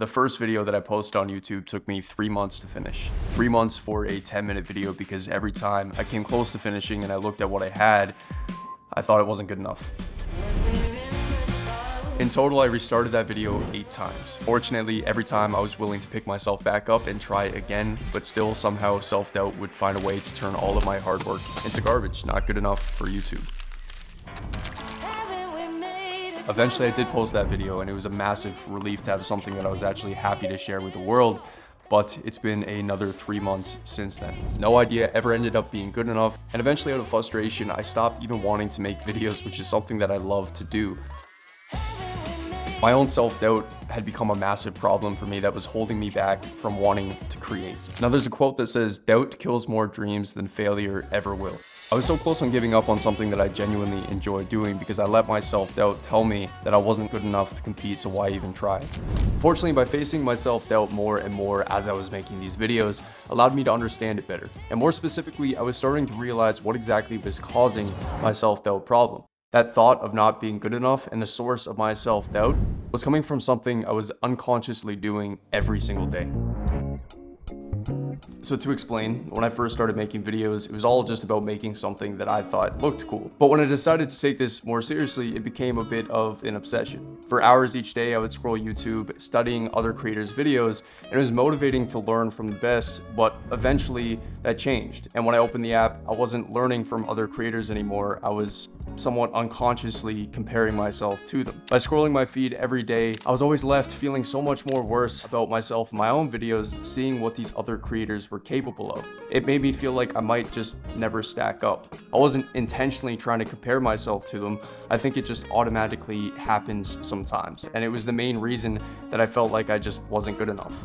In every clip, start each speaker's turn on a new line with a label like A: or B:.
A: The first video that I posted on YouTube took me 3 months to finish. 3 months for a 10-minute video because every time I came close to finishing and I looked at what I had, I thought it wasn't good enough. In total, I restarted that video 8 times. Fortunately, every time I was willing to pick myself back up and try again, but still somehow self-doubt would find a way to turn all of my hard work into garbage, not good enough for YouTube. Eventually, I did post that video, and it was a massive relief to have something that I was actually happy to share with the world, but it's been another 3 months since then. No idea ever ended up being good enough, and eventually out of frustration, I stopped even wanting to make videos, which is something that I love to do. My own self-doubt had become a massive problem for me that was holding me back from wanting to create. Now there's a quote that says, "Doubt kills more dreams than failure ever will." I was so close on giving up on something that I genuinely enjoy doing because I let my self-doubt tell me that I wasn't good enough to compete, so why even try? Fortunately, by facing my self-doubt more and more as I was making these videos, allowed me to understand it better. And more specifically, I was starting to realize what exactly was causing my self-doubt problem. That thought of not being good enough and the source of my self-doubt was coming from something I was unconsciously doing every single day. So to explain, when I first started making videos, it was all just about making something that I thought looked cool. But when I decided to take this more seriously, it became a bit of an obsession. For hours each day, I would scroll YouTube, studying other creators' videos, and it was motivating to learn from the best, but eventually that changed. And when I opened the app, I wasn't learning from other creators anymore. I was somewhat unconsciously comparing myself to them. By scrolling my feed every day, I was always left feeling so much more worse about myself in my own videos, seeing what these other creators were capable of. It made me feel like I might just never stack up. I wasn't intentionally trying to compare myself to them. I think it just automatically happens sometimes. And it was the main reason that I felt like I just wasn't good enough.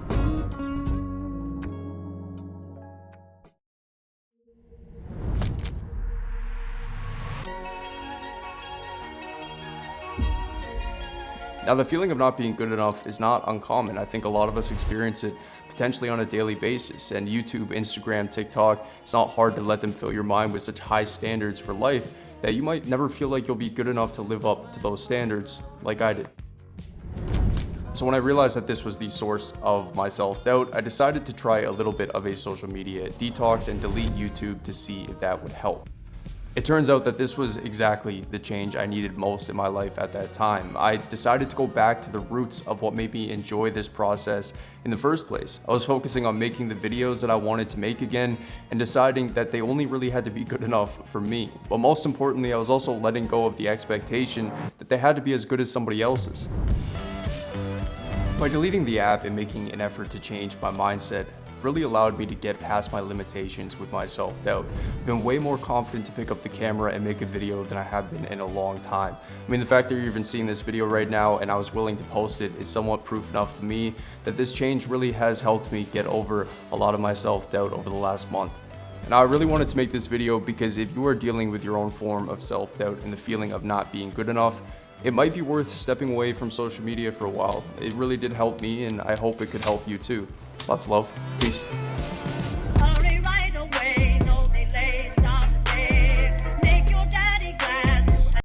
A: Now, the feeling of not being good enough is not uncommon. I think a lot of us experience it potentially on a daily basis. And YouTube, Instagram, TikTok, it's not hard to let them fill your mind with such high standards for life that you might never feel like you'll be good enough to live up to those standards like I did. So when I realized that this was the source of my self-doubt, I decided to try a little bit of a social media detox and delete YouTube to see if that would help. It turns out that this was exactly the change I needed most in my life at that time. I decided to go back to the roots of what made me enjoy this process in the first place. I was focusing on making the videos that I wanted to make again and deciding that they only really had to be good enough for me. But most importantly, I was also letting go of the expectation that they had to be as good as somebody else's. By deleting the app and making an effort to change my mindset, really allowed me to get past my limitations with my self-doubt. I've been way more confident to pick up the camera and make a video than I have been in a long time. I mean, the fact that you're even seeing this video right now and I was willing to post it is somewhat proof enough to me that this change really has helped me get over a lot of my self-doubt over the last month. And I really wanted to make this video because if you are dealing with your own form of self-doubt and the feeling of not being good enough, it might be worth stepping away from social media for a while. It really did help me, and I hope it could help you too. Lots of love. Peace.